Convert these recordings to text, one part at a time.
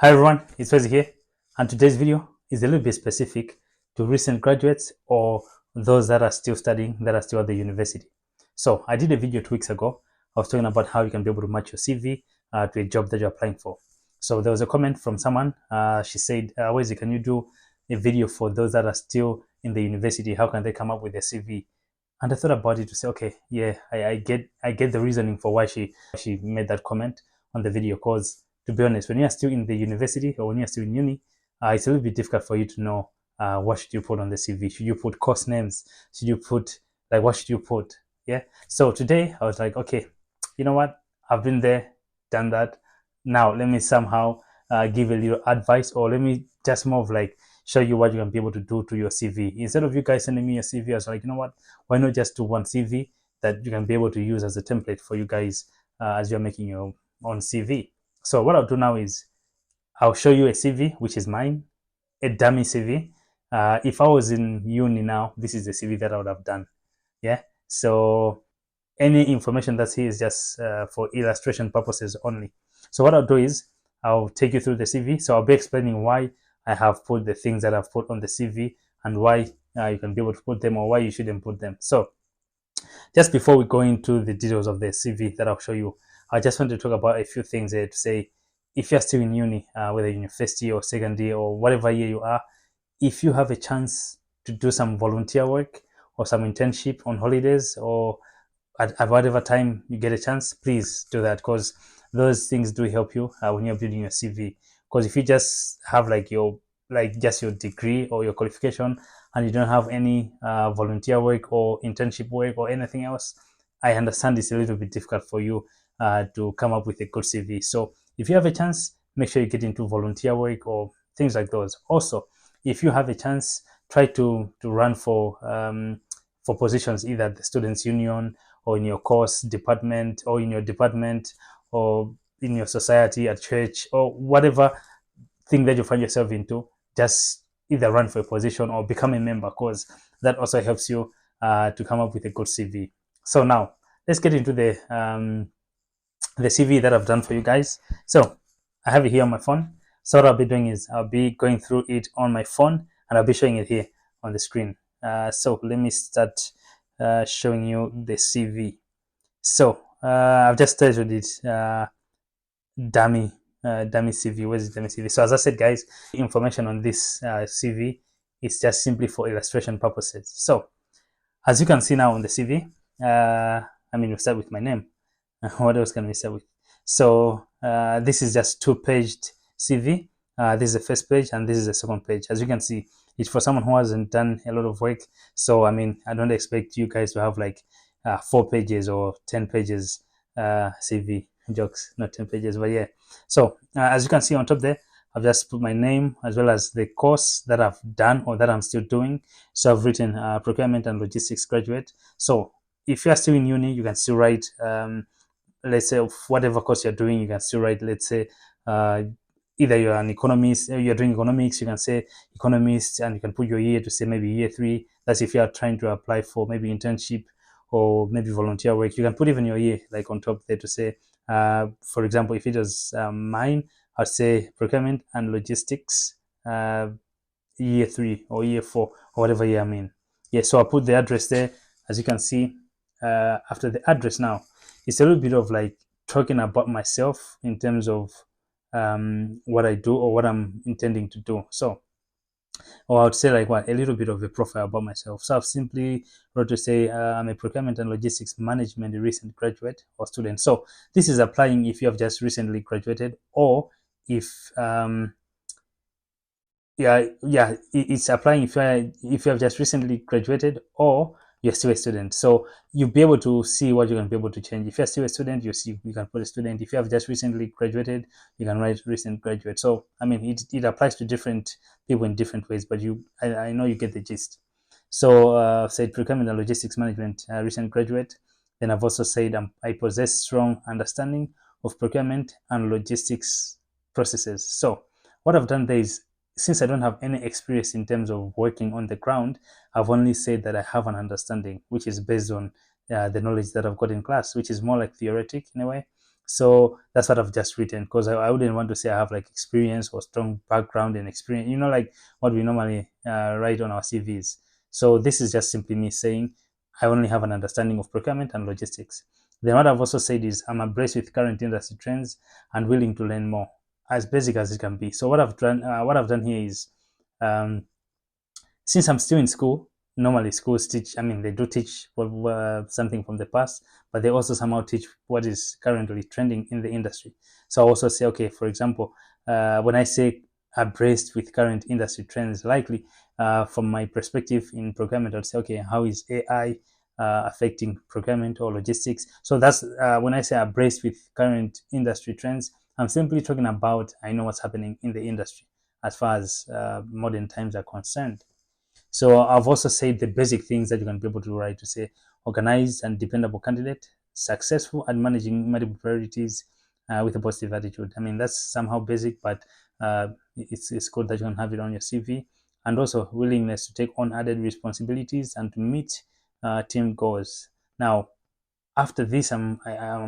Hi everyone, it's Wezi here, and today's video is a little bit specific to recent graduates or those that are still studying, that are still at the university. So I did a video 2 weeks ago. I was talking about how you can be able to match your CV to a job that you're applying for. So there was a comment from someone. She said, Wezi, can you do a video for those that are still in the university? How can they come up with a CV? And I thought about it to say, okay, yeah, I get the reasoning for why she made that comment on the video. Because to be honest, when you're still in the university or when you're still in uni, it's a little bit difficult for you to know what should you put on the CV. Should you put course names? Should you put like what should you put? Yeah. So today I was like, okay, you know what? I've been there, done that. Now let me somehow give a little advice, or let me just more of like show you what you can be able to do to your CV. Instead of you guys sending me a CV, I was like, you know what? Why not just do one CV that you can be able to use as a template for you guys as you're making your own CV. So what I'll do now is I'll show you a CV, which is mine, a dummy CV. If I was in uni now, this is the CV that I would have done. Yeah. So any information that's here is just for illustration purposes only. So what I'll do is I'll take you through the CV. So I'll be explaining why I have put the things that I've put on the CV and why you can be able to put them or why you shouldn't put them. So just before we go into the details of the CV that I'll show you, I just want to talk about a few things here to say if you're still in uni, whether in your first year or second year or whatever year you are, if you have a chance to do some volunteer work or some internship on holidays or at whatever time you get a chance, please do that, because those things do help you when you're building your CV. Because if you just have just your degree or your qualification and you don't have any volunteer work or internship work or anything else, I understand it's a little bit difficult for you to come up with a good CV. So if you have a chance, make sure you get into volunteer work or things like those. Also, if you have a chance, try to run for positions either at the students union or in your course department or in your department or in your society at church or whatever thing that you find yourself into. Just either run for a position or become a member, because that also helps you to come up with a good CV. So now let's get into the CV that I've done for you guys. So I have it here on my phone. So what I'll be doing is I'll be going through it on my phone and I'll be showing it here on the screen. So let me start showing you the CV. So I've just titled it dummy dummy CV. Where's the dummy CV? So as I said, guys, information on this CV is just simply for illustration purposes. So as you can see now on the CV, I mean, we start with my name. What else can we start with? So this is just two-paged CV. This is the first page and this is the second page. As you can see, it's for someone who hasn't done a lot of work. So I mean, I don't expect you guys to have like 4 pages or 10 pages CV. Jokes, not 10 pages, but yeah. So as you can see on top there, I've just put my name as well as the course that I've done or that I'm still doing. So I've written procurement and logistics graduate. So if you're still in uni, you can still write, let's say, whatever course you're doing, you can still write, let's say, either you're an economist, you're doing economics, you can say economist, and you can put your year to say maybe year 3. That's if you are trying to apply for maybe internship or maybe volunteer work. You can put even your year like on top there to say, for example, if it was mine, I'd say procurement and logistics, year 3 or year 4 or whatever year I'm in. Yeah, so I put the address there. As you can see, after the address now, it's a little bit of like talking about myself in terms of what I do or what I'm intending to do. So, or I would say like what, a little bit of a profile about myself. So I've simply wrote to say I'm a procurement and logistics management recent graduate or student. So this is applying if you have just recently graduated, or if it's applying if you have just recently graduated or you're still a student. So you'll be able to see what you're going to be able to change. If you're still a student, you can put a student. If you have just recently graduated, you can write recent graduate. So I mean, it applies to different people in different ways, but I know you get the gist. So said procurement and logistics management recent graduate. Then I've also said I possess strong understanding of procurement and logistics processes. So what I've done there is, since I don't have any experience in terms of working on the ground, I've only said that I have an understanding, which is based on the knowledge that I've got in class, which is more like theoretic in a way. So that's what I've just written, because I wouldn't want to say I have like experience or strong background and experience, like what we normally write on our CVs. So this is just simply me saying I only have an understanding of procurement and logistics. Then what I've also said is I'm abreast with current industry trends and willing to learn more, as basic as it can be. So what I've done here is, um, since I'm still in school, normally schools teach, I mean, they do teach something from the past, but they also somehow teach what is currently trending in the industry. So I also say, okay, for example, when I say abreast with current industry trends, likely from my perspective in procurement, I'd say, okay, how is AI affecting procurement or logistics? So that's when I say abreast with current industry trends, I'm simply talking about I know what's happening in the industry as far as modern times are concerned. So I've also said the basic things that you can be able to write to say organized and dependable candidate, successful at managing multiple priorities with a positive attitude. I mean, that's somehow basic, but it's good that you can have it on your CV. And also willingness to take on added responsibilities and to meet team goals. Now, after this, I'm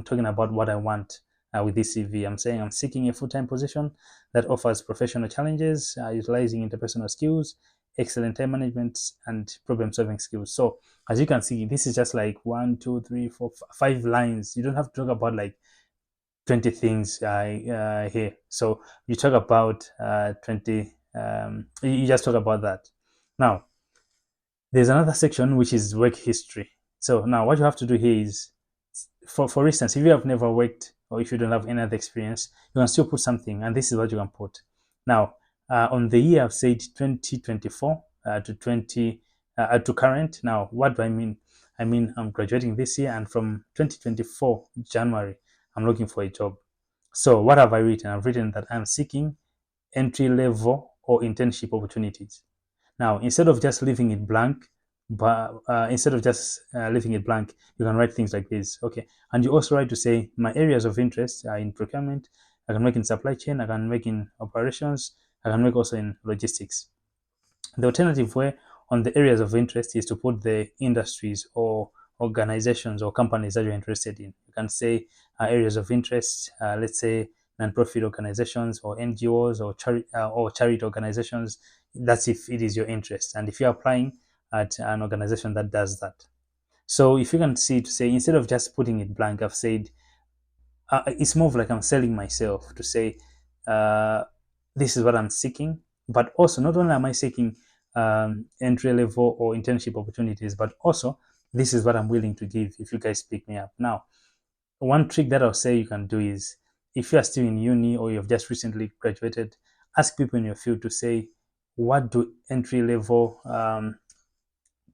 talking about what I want with this CV. I'm saying I'm seeking a full-time position that offers professional challenges, utilizing interpersonal skills, excellent time management, and problem-solving skills. So as you can see, this is just like 1, 2, 3, 4, 5 lines. You don't have to talk about like 20 things here. So you talk about 20. You just talk about that. Now, there's another section which is work history. So now what you have to do here is, for instance, if you have never worked or if you don't have any other experience, you can still put something, and this is what you can put. Now, on the year, I've said 2024 to current. Now, what do I mean? I mean, I'm graduating this year, and from 2024 January, I'm looking for a job. So, what have I written? I've written that I'm seeking entry level or internship opportunities. Now, instead of just leaving it blank, you can write things like this. Okay, and you also write to say my areas of interest are in procurement. I can work in supply chain. I can work in operations. I can work also in logistics. The alternative way on the areas of interest is to put the industries or organizations or companies that you're interested in. You can say areas of interest, let's say non-profit organizations or NGOs or charity organizations. That's if it is your interest. And if you're applying at an organization that does that. So if you can see to say, instead of just putting it blank, I've said it's more of like I'm selling myself to say uh, this is what I'm seeking, but also not only am I seeking entry level or internship opportunities, but also this is what I'm willing to give if you guys pick me up. Now, one trick that I'll say you can do is, if you are still in uni or you've just recently graduated, ask people in your field to say, what do entry level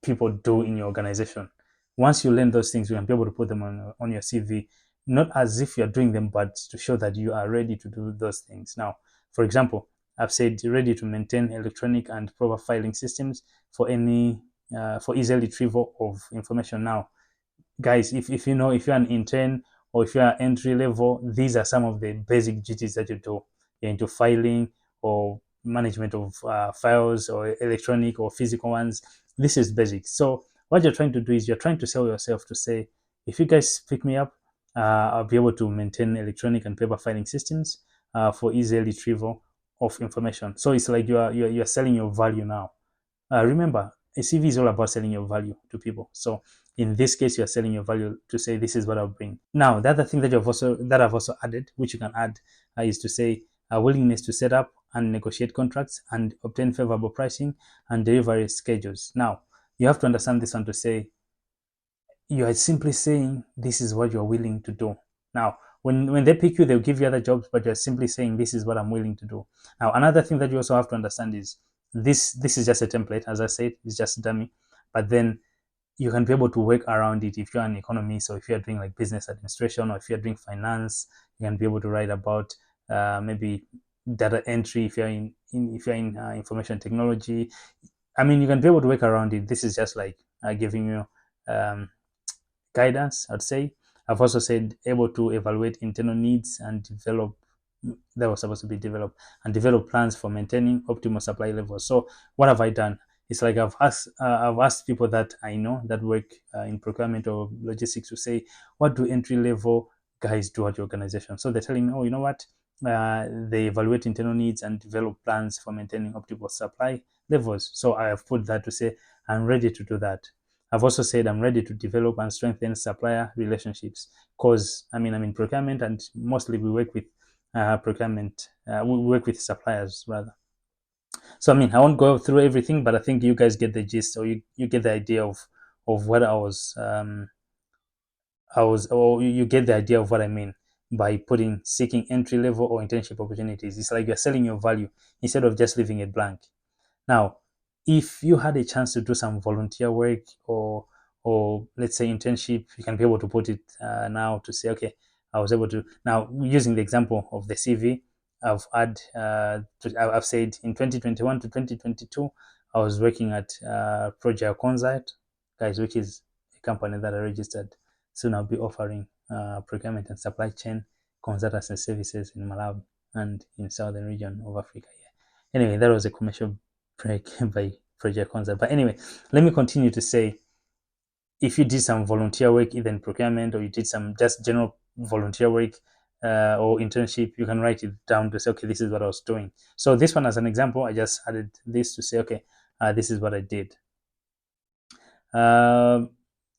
people do in your organization? Once you learn those things, you can be able to put them on your CV, not as if you're doing them, but to show that you are ready to do those things. Now, for example, I've said ready to maintain electronic and proper filing systems for for easy retrieval of information. Now, guys, if you know, if you're an intern or if you're entry level, these are some of the basic duties that you do. You're into filing or management of files or electronic or physical ones. This is basic. So what you're trying to do is you're trying to sell yourself to say, if you guys pick me up, I'll be able to maintain electronic and paper filing systems for easy retrieval of information. So it's like you're selling your value now. Remember, a CV is all about selling your value to people. So in this case, you are selling your value to say this is what I'll bring. Now, the other thing that I've also added, which you can add, is to say a willingness to set up and negotiate contracts and obtain favorable pricing and delivery schedules. Now, you have to understand this one to say you are simply saying this is what you're willing to do. Now, when they pick you, they'll give you other jobs, but you're simply saying this is what I'm willing to do. Now, another thing that you also have to understand is this is just a template. As I said, it's just a dummy. But then you can be able to work around it if you're an economist or if you're doing like business administration or if you're doing finance. You can be able to write about maybe data entry if you're in information technology. I mean, you can be able to work around it. This is just like giving you um, guidance, I'd say. I've also said able to evaluate internal needs and develop, that was supposed to be developed, and develop plans for maintaining optimal supply levels. So what have I done? It's like I've asked people that I know that work in procurement or logistics to say, what do entry level guys do at your organization. So they're telling me, oh, you know what? They evaluate internal needs and develop plans for maintaining optimal supply levels. So I have put that to say I'm ready to do that. I've also said I'm ready to develop and strengthen supplier relationships because I'm in procurement, and mostly we work with procurement. We work with suppliers rather. So I won't go through everything, but I think you guys get the gist, or you get the idea of what or you get the idea of what I mean by putting seeking entry level or internship opportunities. It's like you're selling your value instead of just leaving it blank. Now, if you had a chance to do some volunteer work or let's say internship, you can be able to put it now to say, okay, I was able to. Now, using the example of the CV, I've said in 2021 to 2022, I was working at Project Consult, guys, which is a company that I registered. Soon I'll be offering procurement and supply chain consultancy services in Malawi and in southern region of Africa. Yeah. Anyway, that was a commercial break by Project Consult. But anyway, let me continue to say, if you did some volunteer work, either in procurement, or you did some just general volunteer work or internship, you can write it down to say, okay, this is what I was doing. So this one, as an example, I just added this to say, okay, this is what I did.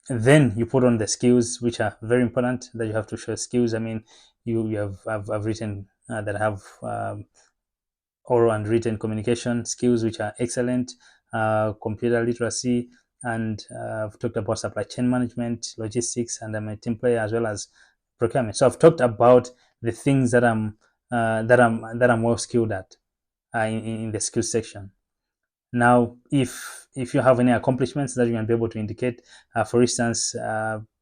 Then you put on the skills, which are very important, that you have to show skills. I've written that I have oral and written communication skills, which are excellent, computer literacy, and I've talked about supply chain management, logistics, and I'm a team player as well as procurement. So I've talked about the things that I'm well skilled at in the skills section. Now, if you have any accomplishments that you can be able to indicate, for instance,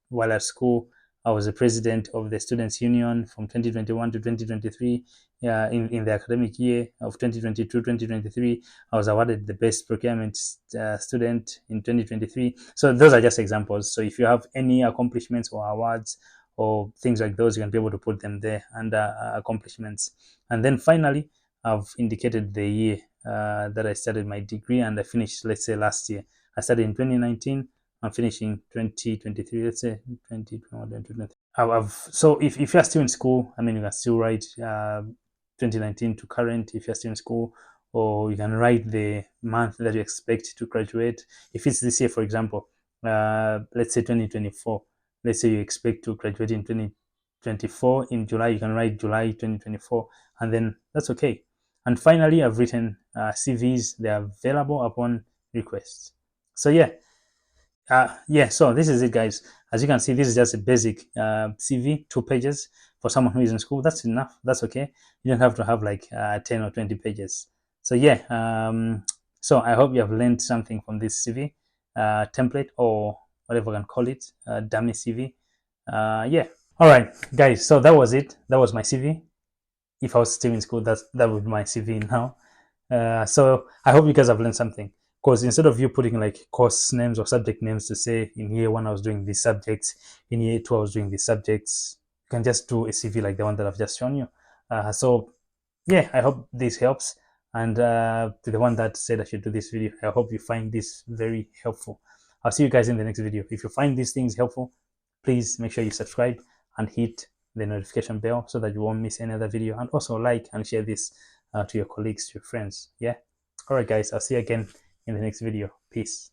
while at school, I was the president of the Students' Union from 2021 to 2023. In the academic year of 2022-2023, I was awarded the best procurement student in 2023. So those are just examples. So if you have any accomplishments or awards or things like those, you can be able to put them there under accomplishments. And then finally, I've indicated the year that I started my degree and I finished, let's say, last year. I started in 2019. I'm finishing 2023. Let's say 2021. So if you're still in school, you can still write 2019 to current if you're still in school, or you can write the month that you expect to graduate. If it's this year, for example, let's say 2024. Let's say you expect to graduate in 2024 in July. You can write July 2024, and then that's okay. And finally, I've written CVs. They are available upon request. So so this is it, guys. As you can see, this is just a basic CV, 2 pages for someone who is in school. That's enough. That's okay. You don't have to have like 10 or 20 pages. So so I hope you have learned something from this CV template, or whatever you can call it, dummy CV. All right, guys. So that was it. That was my CV. If I was still in school, that would be my CV now. So I hope you guys have learned something. Because instead of you putting like course names or subject names to say in year 1 I was doing these subjects, in year 2 I was doing these subjects, you can just do a CV like the one that I've just shown you. I hope this helps. And to the one that said I should do this video, I hope you find this very helpful. I'll see you guys in the next video. If you find these things helpful, please make sure you subscribe and hit the notification bell so that you won't miss any other video. And also like and share this to your colleagues, to your friends. Yeah. All right, guys. I'll see you again in the next video. Peace.